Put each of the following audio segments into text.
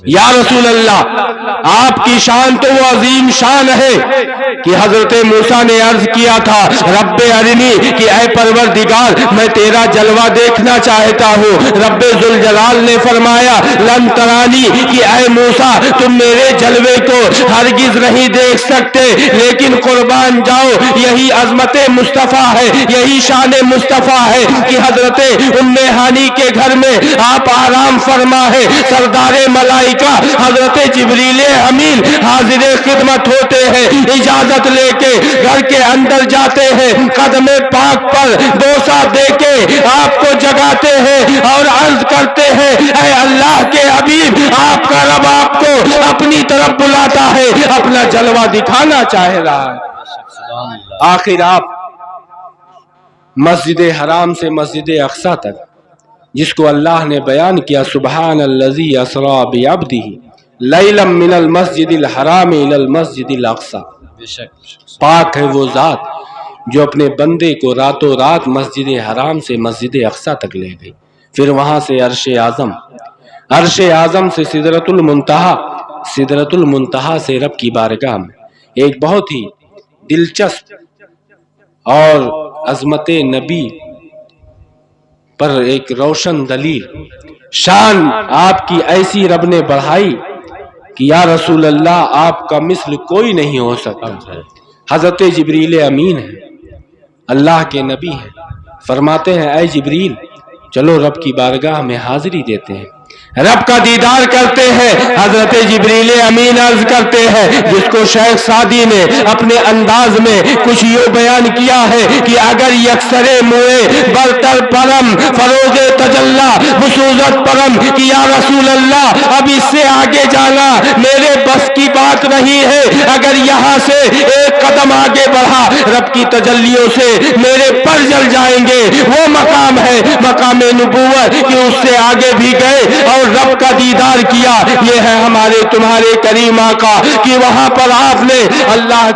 یا رسول اللہ آپ کی شان تو وہ عظیم شان ہے کہ حضرت موسیٰ نے عرض کیا تھا رب ارنی کہ اے پروردگار میں تیرا جلوہ دیکھنا چاہتا ہوں. رب ذوالجلال نے فرمایا لن ترانی کہ اے موسیٰ تم میرے جلوے کو ہرگز نہیں دیکھ سکتے، لیکن قربان جاؤ یہی عظمت مصطفیٰ ہے، یہی شان مصطفیٰ ہے کہ حضرت ام ہانی کے گھر میں آپ آرام فرما ہے. سردار ملائکہ حضرت جبریل امین حاضر خدمت ہوتے ہیں، اجازت لے کے گھر کے اندر جاتے ہیں، قدم پاک پر بوسہ دے کے آپ کو جگاتے ہیں اور عرض کرتے ہیں اے اللہ کے حبیب آپ کا رب آپ کو اپنی طرف بلاتا ہے، اپنا جلوہ دکھانا چاہ رہا ہے. آخر آپ مسجد حرام سے مسجد اقصی تک جس کو اللہ نے بیان کیا سبحان الذی اسری بعبدہ لیلا من المسجد الحرام الی المسجد الاقصی، پاک ہے وہ ذات جو اپنے بندے کو راتوں رات مسجد حرام سے مسجد اقصی تک لے گئی، پھر وہاں سے عرش اعظم سے سدرۃ المنتہا، سدرۃ المنتہا سے رب کی بارگاہ میں ایک بہت ہی دلچسپ اور عظمت نبی پر ایک روشن دلیل شان آپ کی ایسی رب نے بڑھائی کہ یا رسول اللہ آپ کا مثل کوئی نہیں ہو سکتا. حضرت جبریل امین ہے، اللہ کے نبی ہیں، فرماتے ہیں اے جبریل چلو رب کی بارگاہ میں حاضری دیتے ہیں، رب کا دیدار کرتے ہیں. حضرت جبریل امین عرض کرتے ہیں جس کو شیخ سعدی نے اپنے انداز میں کچھ یوں بیان کیا ہے کہ اگر یکسر موئے برتر پرم فروغ تجلا بسوزت پرم کہ یا رسول اللہ اب اس سے آگے جانا میرے بس کی بات نہیں ہے، اگر یہاں سے ایک قدم آگے بڑھا رب کی تجلیوں سے میرے پر جل جائیں گے. وہ مقام ہے مقام نبوت کہ اس سے آگے بھی گئے اور رب کا دیدار کیا. یہ ہے ہمارے تمہارے کریم آقا کہ وہاں پر آپ نے اللہ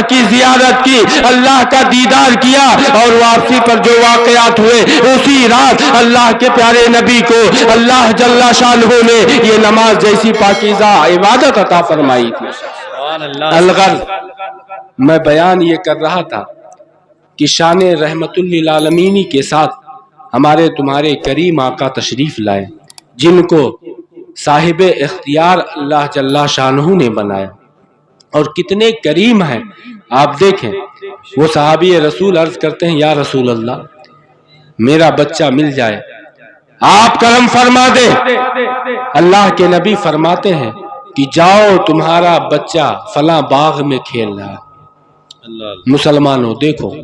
کی زیارت کی، اللہ کا دیدار کیا اور واپسی پر جو واقعات ہوئے اسی رات اللہ کے پیارے نبی کو اللہ جل شانہ نے یہ نماز جیسی پاکیزہ عبادت عطا فرمائی تھی. الغرض میں بیان یہ کر رہا تھا کہ شان رحمت للعالمین کے ساتھ ہمارے تمہارے کریم آقا تشریف لائے جن کو صاحب اختیار اللہ جل شانہ نے بنایا اور کتنے کریم ہیں. آپ دیکھیں وہ صحابی رسول عرض کرتے ہیں یا رسول اللہ میرا بچہ مل جائے آپ کرم فرما دے. اللہ کے نبی فرماتے ہیں کہ جاؤ تمہارا بچہ فلاں باغ میں کھیل رہا ہے. مسلمانوں دیکھو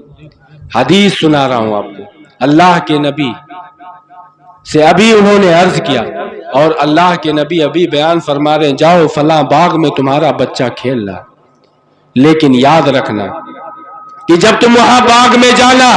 حدیث سنا رہا ہوں آپ کو، اللہ کے نبی سے ابھی انہوں نے عرض کیا اور اللہ کے نبی ابھی بیان فرما رہے ہیں جاؤ فلاں باغ میں تمہارا بچہ کھیل رہا. لیکن یاد رکھنا کہ جب تم وہاں باغ میں جانا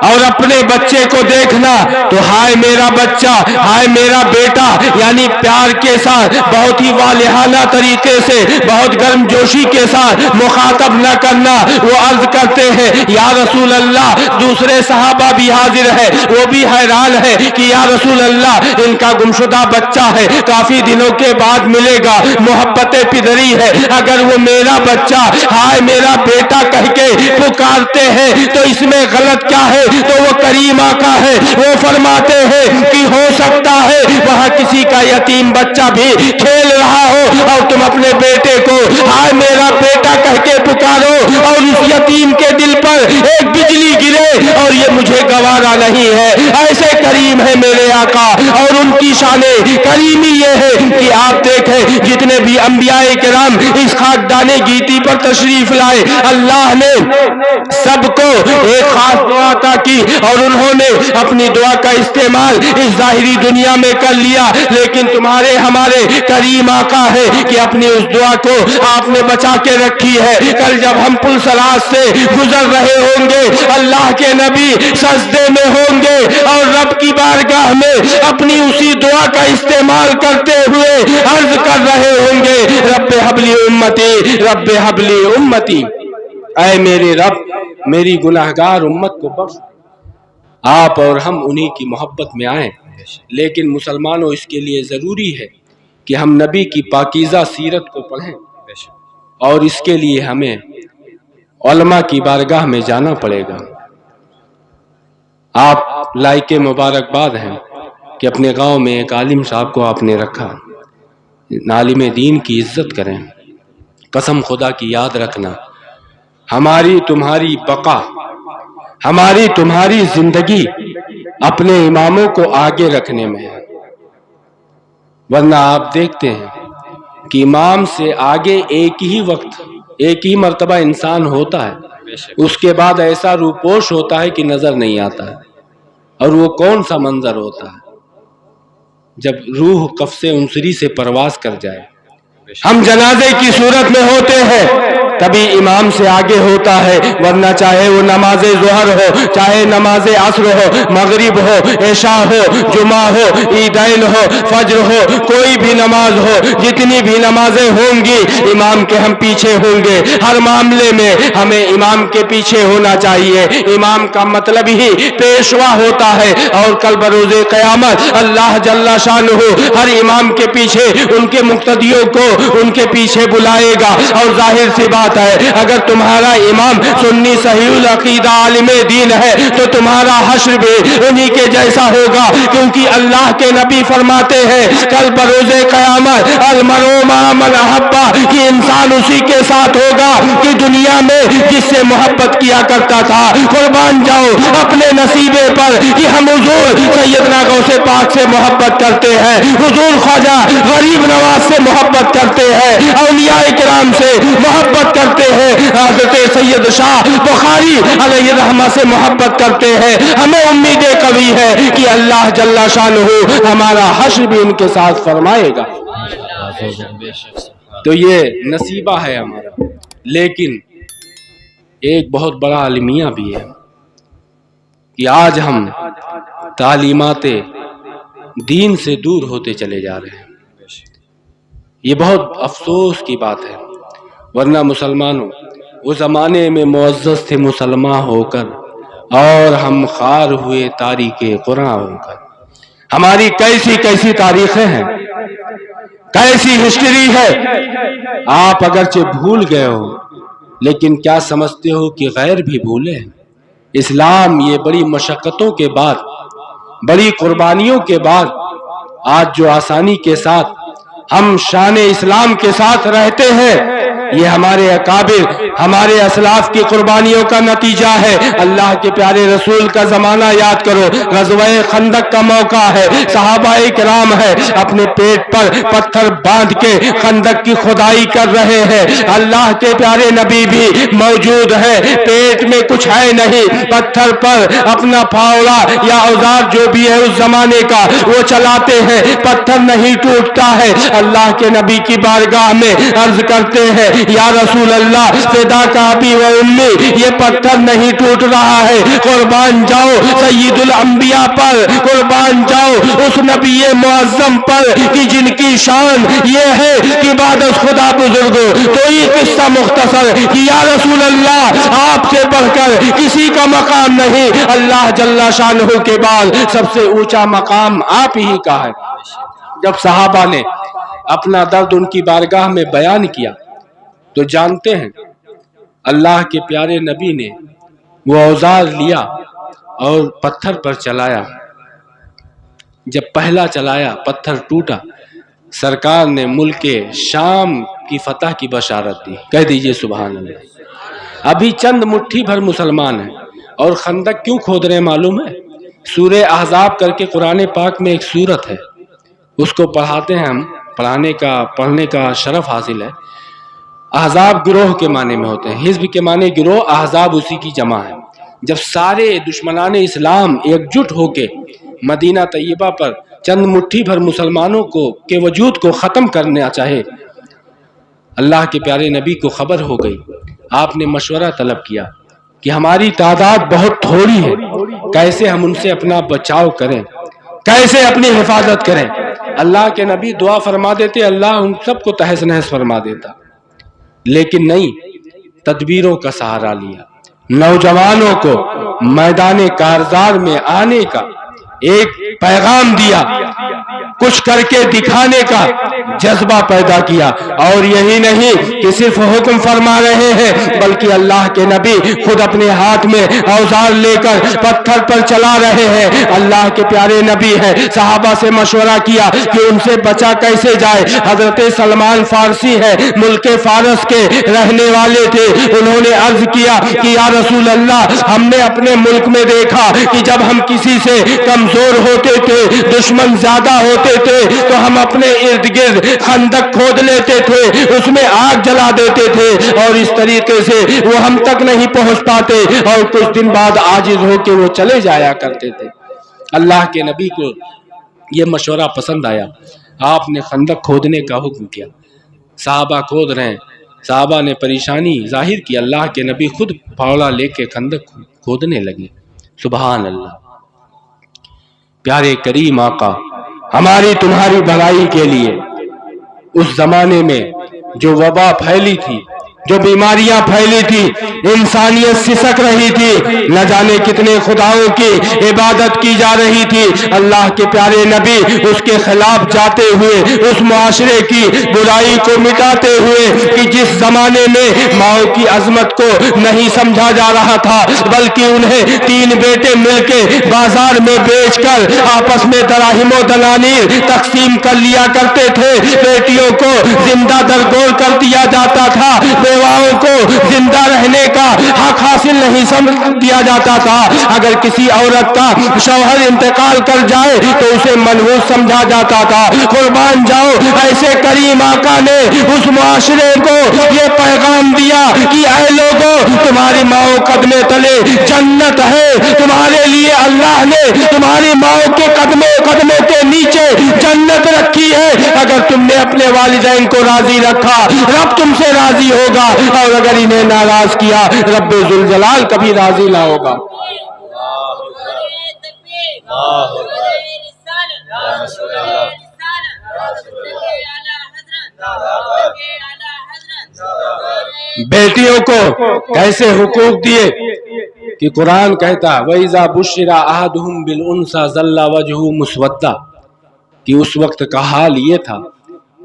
اور اپنے بچے کو دیکھنا تو ہائے میرا بچہ، ہائے میرا بیٹا، یعنی پیار کے ساتھ بہت ہی والہانہ طریقے سے بہت گرم جوشی کے ساتھ مخاطب نہ کرنا. وہ عرض کرتے ہیں یا رسول اللہ، دوسرے صحابہ بھی حاضر ہے وہ بھی حیران ہے کہ یا رسول اللہ ان کا گمشدہ بچہ ہے، کافی دنوں کے بعد ملے گا، محبت پدری ہے، اگر وہ میرا بچہ ہائے میرا بیٹا کہہ کے پکارتے ہیں تو اس میں غلط کیا ہے؟ تو وہ کریم آقا ہے، وہ فرماتے ہیں کہ ہو سکتا ہے وہاں کسی کا یتیم بچہ بھی کھیل رہا ہو اور تم اپنے بیٹے کو ہائے میرا بیٹا کہہ کے پکارو اور اس یتیم کے دل پر ایک بجلی گرے اور یہ مجھے گوارا نہیں ہے. ایسے کریم ہے میرے آقا اور ان کی شان کریمی یہ ہے کہ آپ دیکھیں جتنے بھی انبیاء کرام اس خاکدان گیتی پر تشریف لائے اللہ نے سب کو ایک خاص دعا عطا کی اور انہوں نے اپنی دعا کا استعمال اس ظاہری دنیا میں کر لیا، لیکن تمہارے ہمارے کریم آقا ہے کہ اپنی اس دعا کو آپ نے بچا کے رکھی ہے. کل جب ہم پل صراط سے گزر رہے ہوں گے اللہ کے نبی سجدے میں ہوں گے اور رب کی بارگاہ میں اپنی اسی دعا کا استعمال کرتے ہوئے عرض کر رہے ہوں گے رب حبلی امتی، رب حبلی امتی، اے میرے رب میری گناہگار امت کو بخش. آپ اور ہم انہی کی محبت میں آئیں، لیکن مسلمانوں اس کے لیے ضروری ہے کہ ہم نبی کی پاکیزہ سیرت کو پڑھیں، اور اس کے لیے ہمیں علماء کی بارگاہ میں جانا پڑے گا۔ آپ لائق مبارکباد ہیں کہ اپنے گاؤں میں ایک عالم صاحب کو آپ نے رکھا۔ عالم دین کی عزت کریں، قسم خدا کی یاد رکھنا، ہماری تمہاری بقا، ہماری تمہاری زندگی اپنے اماموں کو آگے رکھنے میں ہے۔ ورنہ آپ دیکھتے ہیں کہ امام سے آگے ایک ہی وقت ایک ہی مرتبہ انسان ہوتا ہے، اس کے بعد ایسا روپوش ہوتا ہے کہ نظر نہیں آتا ہے۔ اور وہ کون سا منظر ہوتا ہے جب روح قفس عنصری سے پرواز کر جائے۔ ہم جنازے کی صورت میں ہوتے ہیں تبھی امام سے آگے ہوتا ہے، ورنہ چاہے وہ نماز ظہر ہو، چاہے نماز عصر ہو، مغرب ہو، عشاء ہو، جمعہ ہو، عیدین ہو، فجر ہو، کوئی بھی نماز ہو، جتنی بھی نمازیں ہوں گی امام کے ہم پیچھے ہوں گے۔ ہر معاملے میں ہمیں امام کے پیچھے ہونا چاہیے۔ امام کا مطلب ہی پیشوا ہوتا ہے، اور کل بروز قیامت اللہ جل شانہ ہر امام کے پیچھے ان کے مقتدیوں کو ان کے پیچھے بلائے گا۔ اور ظاہر سی بات ہے، اگر تمہارا امام سنی صحیح العقیدہ عالم دین ہے تو تمہارا حشر بھی انہی کے جیسا ہوگا، کیونکہ اللہ کے نبی فرماتے ہیں کل بروز قیامت المرء مع من احب، کہ انسان اسی کے ساتھ ہوگا کہ دنیا میں جس سے محبت کیا کرتا تھا۔ قربان جاؤ اپنے نصیبے پر کہ ہم حضور سیدنا غوث پاک سے محبت کرتے ہیں، حضور خواجہ غریب نواز سے محبت کرتے ہیں، اولیاء کرام سے محبت کرتے ہیں، حضرت سید شاہ بخاری علیہ الرحمہ سے محبت کرتے ہیں۔ ہمیں امید قوی ہے کہ اللہ جل شانہ ہمارا حشر بھی ان کے ساتھ فرمائے گا۔ تو یہ نصیبہ ہے ہمارا، لیکن ایک بہت بڑا المیہ بھی ہے کہ آج ہم تعلیمات دین سے دور ہوتے چلے جا رہے ہیں۔ یہ بہت افسوس کی بات ہے، ورنہ مسلمانوں وہ زمانے میں معزز تھے مسلمان ہو کر، اور ہم خوار ہوئے تاریخ قرآن ہو کر۔ ہماری کیسی کیسی تاریخیں ہیں، کیسی ہسٹری ہے۔ آپ اگرچہ بھول گئے ہو، لیکن کیا سمجھتے ہو کہ غیر بھی بھولے ہیں؟ اسلام یہ بڑی مشقتوں کے بعد، بڑی قربانیوں کے بعد آج جو آسانی کے ساتھ ہم شان اسلام کے ساتھ رہتے ہیں، یہ ہمارے اکابر، ہمارے اسلاف کی قربانیوں کا نتیجہ ہے۔ اللہ کے پیارے رسول کا زمانہ یاد کرو، غزوہ خندق کا موقع ہے، صحابہ کرام ہے اپنے پیٹ پر پتھر باندھ کے خندق کی کھدائی کر رہے ہیں۔ اللہ کے پیارے نبی بھی موجود ہے، پیٹ میں کچھ ہے نہیں، پتھر پر اپنا پھاوڑا یا اوزار جو بھی ہے اس زمانے کا وہ چلاتے ہیں، پتھر نہیں ٹوٹتا ہے۔ اللہ کے نبی کی بارگاہ میں عرض کرتے ہیں یا رسول اللہ فدا کا ابی و امی، یہ پتھر نہیں ٹوٹ رہا ہے، قربان جاؤ سید الانبیاء پر، قربان جاؤ اس نبی معظم پر کہ جن کی شان یہ ہے کہ بعد از خدا بزرگوں۔ تو یہ قصہ مختصر کہ یا رسول اللہ آپ سے بڑھ کر کسی کا مقام نہیں، اللہ جل شانہ کے بعد سب سے اونچا مقام آپ ہی کا ہے۔ جب صحابہ نے اپنا درد ان کی بارگاہ میں بیان کیا تو جانتے ہیں اللہ کے پیارے نبی نے وہ اوزار لیا اور پتھر پر چلایا۔ جب پہلا چلایا پتھر ٹوٹا، سرکار نے ملک شام کی فتح کی بشارت دی۔ کہہ دیجئے سبحان اللہ۔ ابھی چند مٹھی بھر مسلمان ہیں، اور خندق کیوں کھود رہے ہیں معلوم ہے؟ سورہ احزاب کر کے قرآن پاک میں ایک سورت ہے، اس کو پڑھاتے ہیں ہم، پڑھنے کا شرف حاصل ہے۔ احزاب گروہ کے معنی میں ہوتے ہیں، حزب کے معنی گروہ، احزاب اسی کی جمع ہے۔ جب سارے دشمنان اسلام ایک جٹ ہو کے مدینہ طیبہ پر چند مٹھی بھر مسلمانوں کے وجود کو ختم کرنا چاہے، اللہ کے پیارے نبی کو خبر ہو گئی۔ آپ نے مشورہ طلب کیا کہ ہماری تعداد بہت تھوڑی ہے، کیسے ہم ان سے اپنا بچاؤ کریں، کیسے اپنی حفاظت کریں۔ اللہ کے نبی دعا فرما دیتے، اللہ ان سب کو تہس نہس فرما دیتا، لیکن نہیں، تدبیروں کا سہارا لیا، نوجوانوں کو میدان کارزار میں آنے کا، ایک پیغام دیا، کچھ کر کے دکھانے کا جذبہ پیدا کیا، اور یہی نہیں کہ صرف حکم فرما رہے ہیں بلکہ اللہ کے نبی خود اپنے ہاتھ میں اوزار لے کر پتھر پر چلا رہے ہیں۔ اللہ کے پیارے نبی ہیں، صحابہ سے مشورہ کیا کہ ان سے بچا کیسے جائے۔ حضرت سلمان فارسی ہے، ملک فارس کے رہنے والے تھے، انہوں نے عرض کیا کہ یا رسول اللہ، ہم نے اپنے ملک میں دیکھا کہ جب ہم کسی سے کمزور ہوتے تھے، دشمن زیادہ ہوتے تھے، تو ہم اپنے ارد گرد خندق کھود لیتے تھے، اس میں آگ جلا دیتے تھے، اور اس طریقے سے وہ ہم تک نہیں پہنچ پاتے، اور کچھ دن بعد عاجز ہو کے وہ چلے جایا کرتے تھے۔ اللہ کے نبی کو یہ مشورہ پسند آیا، آپ نے خندق کھودنے کا حکم کیا۔ صحابہ کھود رہے ہیں، صحابہ نے پریشانی ظاہر کی، اللہ کے نبی خود پھاوڑا لے کے خندق کھودنے لگے۔ سبحان اللہ۔ پیارے کریم آقا، ہماری تمہاری بھلائی کے لیے اس زمانے میں جو وبا پھیلی تھی، جو بیماریاں پھیلی تھی، انسانیت سسک رہی تھی، نہ جانے کتنے خداؤں کی عبادت کی جا رہی تھی، اللہ کے پیارے نبی اس کے خلاف جاتے ہوئے، اس معاشرے کی برائی کو مٹاتے ہوئے کہ جس زمانے میں ماؤں کی عظمت کو نہیں سمجھا جا رہا تھا، بلکہ انہیں 3 بیٹے مل کے بازار میں بیچ کر آپس میں دراہم و دنانیر تقسیم کر لیا کرتے تھے، بیٹیوں کو زندہ درگور کر دیا جاتا تھا، بیواؤں کو زندہ رہنے کا حق حاصل نہیں سمجھ دیا جاتا تھا، اگر کسی عورت کا شوہر انتقال کر جائے تو اسے منحوس سمجھا جاتا تھا۔ قربان جاؤ، ایسے کریم آقا نے اس معاشرے کو یہ پیغام دیا کہ اے لوگوں، تمہاری ماؤں قدمے تلے جنت ہے، تمہارے لیے اللہ نے تمہاری ماؤں کے قدموں کے نیچے جنت رکھی ہے، اگر تم نے اپنے والدین کو راضی رکھا رب تم سے راضی ہوگا، اور اگر انہیں ناراض کیا رب ذوالجلال کبھی راضی نہ ہوگا۔ بیٹیوں کو کیسے حقوق دیے کہ قرآن کہتا ہے وَإِذَا بُشِّرَ أَحَدُهُمْ بِالْأُنثَىٰ ظَلَّ وَجْهُهُ مُسْوَدًّا، کہ اس وقت کا حال یہ تھا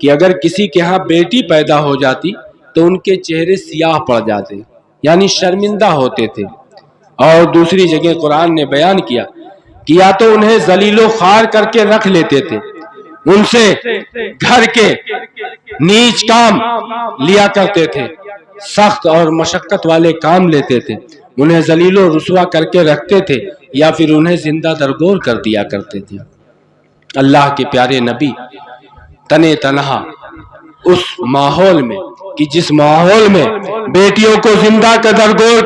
کہ اگر کسی کے ہاں بیٹی پیدا ہو جاتی تو ان کے چہرے سیاہ پڑ جاتے، یعنی شرمندہ ہوتے تھے۔ اور دوسری جگہ قرآن نے بیان کیا کہ یا تو انہیں ذلیل و خوار کر کے رکھ لیتے تھے، ان سے گھر کے نیچ کام لیا کرتے تھے، سخت اور مشقت والے کام لیتے تھے، انہیں ذلیل و رسوا کر کے رکھتے تھے، یا پھر انہیں زندہ درگور کر دیا کرتے تھے۔ اللہ کے پیارے نبی تنے تنہا اس ماحول میں کہ جس ماحول میں بیٹیوں کو زندہ درگور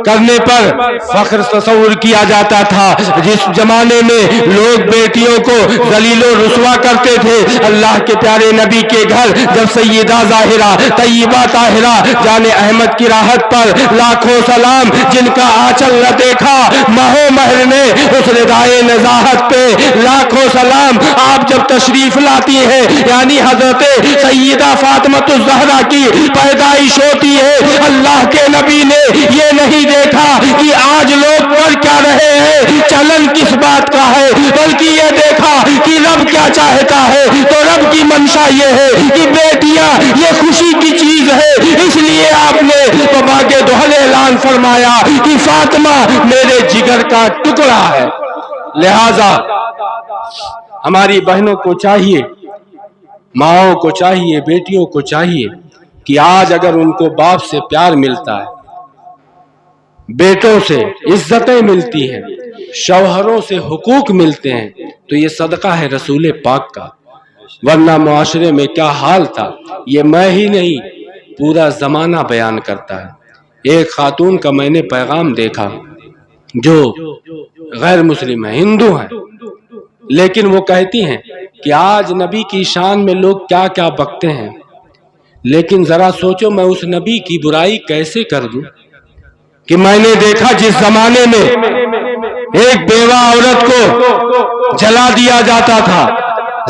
کرنے پر فخر تصور کیا جاتا تھا، جس زمانے میں لوگ بیٹیوں کو ذلیل و رسوا کرتے تھے، اللہ کے پیارے نبی کے گھر جب سیدہ ظاہرہ طیبہ طاہرہ جان احمد کی راحت پر لاکھوں سلام، جن کا آنچل نہ دیکھا ماہو مہر نے، اس ردائے نزاہت پہ لاکھوں سلام، آپ جب تشریف لاتی ہیں یعنی حضرت سیدہ فاطمۃ الزہرا کی پیدائش ہوتی ہے، اللہ کے نبی نے یہ نہیں دیکھا کہ آج لوگ کر کیا رہے ہیں، چلن کس بات کا ہے، بلکہ یہ دیکھا کہ رب کیا چاہتا ہے، تو رب کی منشا یہ ہے کہ بیٹیاں یہ خوشی کی چیز ہے، اس لیے آپ نے بابا کے دوہلے اعلان فرمایا کہ فاطمہ میرے جگر کا ٹکڑا ہے۔ لہذا ہماری بہنوں کو چاہیے، ماؤں کو چاہیے، بیٹیوں کو چاہیے کہ آج اگر ان کو باپ سے پیار ملتا ہے، بیٹوں سے عزتیں ملتی ہیں، شوہروں سے حقوق ملتے ہیں، تو یہ صدقہ ہے رسول پاک کا، ورنہ معاشرے میں کیا حال تھا یہ میں ہی نہیں پورا زمانہ بیان کرتا ہے۔ ایک خاتون کا میں نے پیغام دیکھا جو غیر مسلم ہے، ہندو ہیں، لیکن وہ کہتی ہیں کہ آج نبی کی شان میں لوگ کیا کیا بکتے ہیں، لیکن ذرا سوچو میں اس نبی کی برائی کیسے کر دوں کہ میں نے دیکھا جس زمانے میں ایک بیوہ عورت کو جلا دیا جاتا تھا،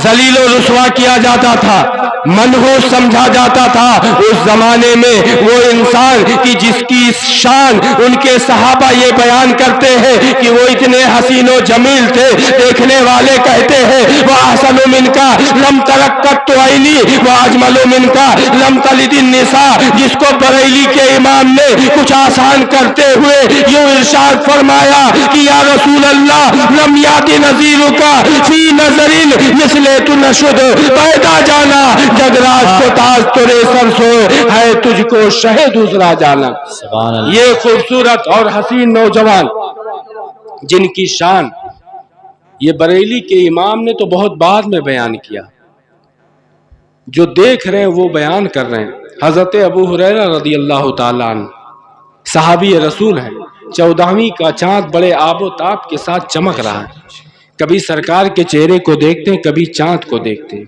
ذلیل و رسوا کیا جاتا تھا، منحوس سمجھا جاتا تھا اس زمانے میں وہ انسان کی جس کی شان ان کے صحابہ یہ بیان کرتے ہیں کہ وہ اتنے حسین و جمیل تھے، دیکھنے والے کہتے ہیں وہ احسن من کا لم ترکت عینی وہ اجمل من کا لم تلد النساء، جس کو بریلی کے امام نے کچھ آسان کرتے ہوئے یوں ارشاد فرمایا کہ یا رسول اللہ لم یات نذیرک فی نظر مثل تنشد پیدا جانا جگراج کو تاج ترے سر سو ہے تجھ کو شہ دوسرا جانا۔ یہ خوبصورت اور حسین نوجوان جن کی شان یہ بریلی کے امام نے تو بہت بعد میں بیان کیا، جو دیکھ رہے ہیں وہ بیان کر رہے ہیں۔ حضرت ابو ہریرہ رضی اللہ تعالیٰ عنہ صحابی رسول ہیں، 14ویں کا چاند بڑے آب و تاب کے ساتھ چمک رہا ہے، کبھی سرکار کے چہرے کو دیکھتے ہیں کبھی چاند کو دیکھتے ہیں۔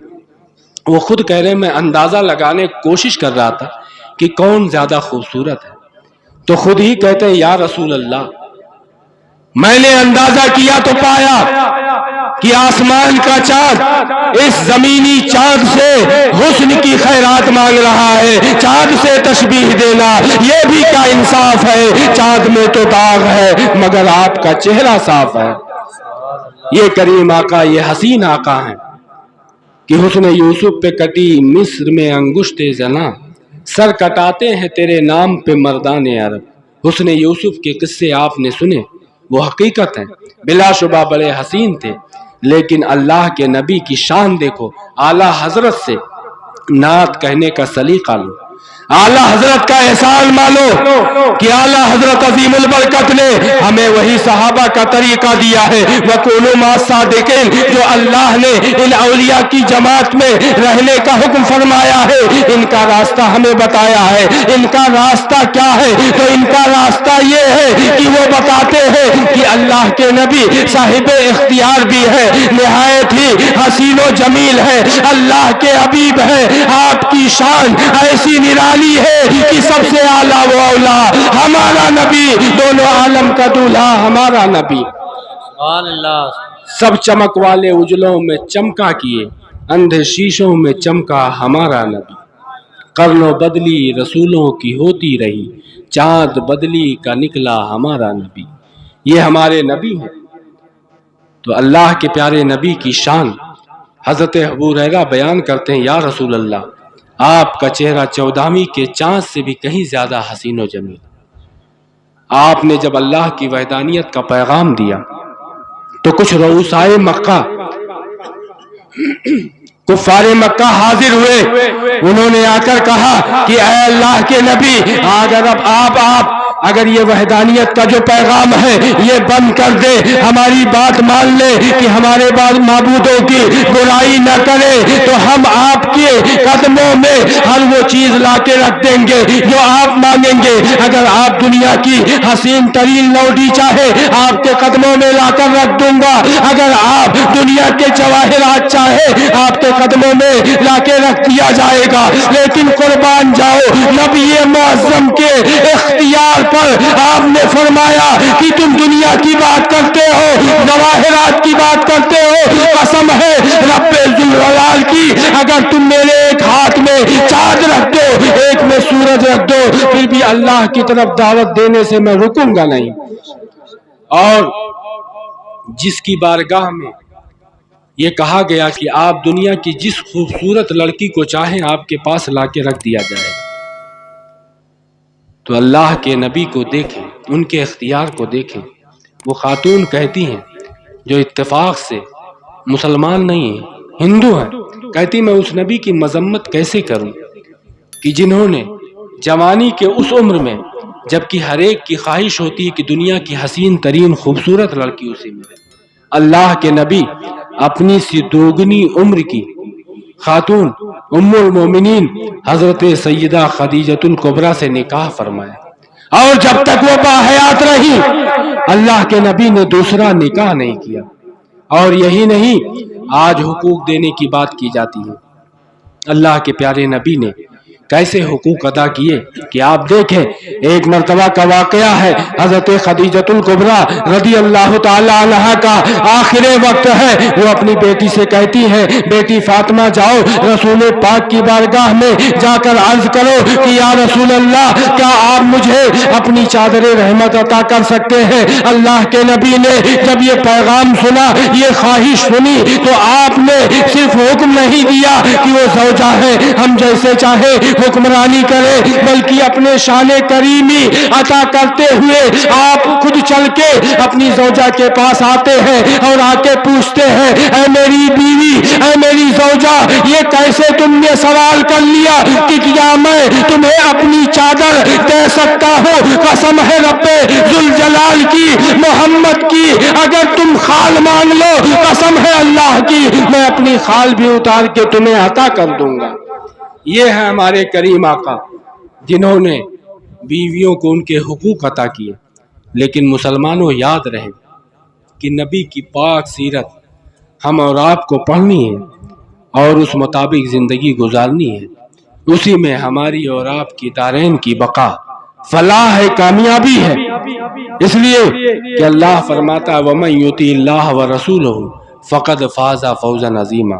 وہ خود کہہ رہے ہیں میں اندازہ لگانے کی کوشش کر رہا تھا کہ کون زیادہ خوبصورت ہے، تو خود ہی کہتے ہیں یا رسول اللہ میں نے اندازہ کیا تو پایا کہ آسمان کا چاند اس زمینی چاند سے حسن کی خیرات مانگ رہا ہے۔ چاند سے تشبیہ دینا یہ بھی کیا انصاف ہے، چاند میں تو داغ ہے مگر آپ کا چہرہ صاف ہے۔ یہ کریم آقا، یہ حسین آقا ہیں کہ حسن یوسف پہ کٹی مصر میں انگشت زنا، سر کٹاتے ہیں تیرے نام پہ مردان عرب۔ حسن یوسف کے قصے آپ نے سنے، وہ حقیقت ہیں، بلا شبہ بڑے حسین تھے، لیکن اللہ کے نبی کی شان دیکھو۔ اعلیٰ حضرت سے نعت کہنے کا سلیقہ لو، اعلیٰ حضرت کا احسان مانو کہ اعلیٰ حضرت عظیم البرکت نے ہمیں وہی صحابہ کا طریقہ دیا ہے، وَكُونُوا مَعَ الصَّادِقِينَ، جو اللہ نے ان اولیاء کی جماعت میں رہنے کا حکم فرمایا ہے، ان کا راستہ ہمیں بتایا ہے۔ ان کا راستہ کیا ہے؟ تو ان کا راستہ یہ ہے کہ وہ بتاتے ہیں کہ اللہ کے نبی صاحب اختیار بھی ہے، نہایت ہی حسین و جمیل ہے، اللہ کے حبیب ہے، آپ کی شان ایسی نرالی ہے کہ سب سے اعلیٰ و اولا ہمارا نبی، دونوں عالم کا دولہا ہمارا نبی۔ سب چمک والے اجلوں میں چمکا کیے، اندھے شیشوں میں چمکا ہمارا نبی۔ قرنوں بدلی رسولوں کی ہوتی رہی، چاند بدلی کا نکلا ہمارا نبی۔ یہ ہمارے نبی ہیں، تو اللہ کے پیارے نبی کی شان حضرت ابو ہریرہ بیان کرتے ہیں یا رسول اللہ آپ کا چہرہ 14ویں کے چاند سے بھی کہیں زیادہ حسین و جمیل۔ آپ نے جب اللہ کی وحدانیت کا پیغام دیا تو کچھ رؤسائے مکہ، کفار مکہ حاضر ہوئے، انہوں نے آ کر کہا کہ اے اللہ کے نبی اگر یہ وحدانیت کا جو پیغام ہے یہ بند کر دے، ہماری بات مان لے کہ ہمارے بعد معبودوں کی برائی نہ کرے، تو ہم آپ کے قدموں میں ہر وہ چیز لا کے رکھ دیں گے جو آپ مانگیں گے۔ اگر آپ دنیا کی حسین ترین لوڈی چاہے آپ کے قدموں میں لا کر رکھ دوں گا، اگر آپ دنیا کے جواہرات چاہے آپ کے قدموں میں لا کے رکھ دیا جائے گا، لیکن قربان جاؤ نبی معظم کے اختیار پر آپ نے فرمایا کہ تم دنیا کی بات کرتے ہو، جواہرات کی بات کرتے ہو، قسم ہے رب ذوالجلال کی اگر تم میرے ایک ہاتھ میں چاند رکھ دو ایک میں سورج رکھ دو پھر بھی اللہ کی طرف دعوت دینے سے میں رکوں گا نہیں۔ اور جس کی بارگاہ میں یہ کہا گیا کہ آپ دنیا کی جس خوبصورت لڑکی کو چاہیں آپ کے پاس لا کے رکھ دیا جائے، تو اللہ کے نبی کو دیکھیں، ان کے اختیار کو دیکھیں۔ وہ خاتون کہتی ہیں جو اتفاق سے مسلمان نہیں ہیں، ہندو ہیں، کہتی میں اس نبی کی مذمت کیسے کروں کہ جنہوں نے جوانی کے اس عمر میں، جبکہ ہر ایک کی خواہش ہوتی ہے کہ دنیا کی حسین ترین خوبصورت لڑکی اسے ملے، اللہ کے نبی اپنی سی دوگنی عمر کی خاتون ام المومنین حضرت سیدہ خدیجۃ الکبریٰ سے نکاح فرمایا، اور جب تک وہ باحیات رہی اللہ کے نبی نے دوسرا نکاح نہیں کیا۔ اور یہی نہیں، آج حقوق دینے کی بات کی جاتی ہے، اللہ کے پیارے نبی نے کیسے حقوق ادا کیے کہ آپ دیکھیں ایک مرتبہ کا واقعہ ہے، حضرت خدیجۃ الکبریٰ رضی اللہ تعالی عنہا کا آخر وقت ہے، وہ اپنی بیٹی سے کہتی ہیں بیٹی فاطمہ جاؤ رسول پاک کی بارگاہ میں جا کر عرض کرو کہ یا رسول اللہ کیا آپ مجھے اپنی چادر رحمت عطا کر سکتے ہیں؟ اللہ کے نبی نے جب یہ پیغام سنا، یہ خواہش سنی، تو آپ نے صرف حکم نہیں دیا کہ وہ زوجہ ہے ہم جیسے چاہے حکمرانی کرے، بلکہ اپنے شان کریمی عطا کرتے ہوئے آپ خود چل کے اپنی زوجہ کے پاس آتے ہیں اور آ کے پوچھتے ہیں اے میری بیوی، اے میری زوجہ، یہ کیسے تم نے سوال کر لیا کہ کیا میں تمہیں اپنی چادر دے سکتا ہوں؟ قسم ہے رب ذوالجلال کی، محمد کی، اگر تم خال مانگ لو قسم ہے اللہ کی میں اپنی خال بھی اتار کے تمہیں عطا کر دوں گا۔ یہ ہے ہمارے کریم آقا جنہوں نے بیویوں کو ان کے حقوق عطا کیے۔ لیکن مسلمانوں یاد رہے کہ نبی کی پاک سیرت ہم اور آپ کو پڑھنی ہے اور اس مطابق زندگی گزارنی ہے، اسی میں ہماری اور آپ کی دارین کی بقا، فلاح ہے، کامیابی ہے۔ اس لیے کہ اللہ فرماتا ہے وَمَن يُطِعِ اللَّهَ وَرَسُولَهُ فَقَدْ فَازَ فَوْزًا عَظِيمًا۔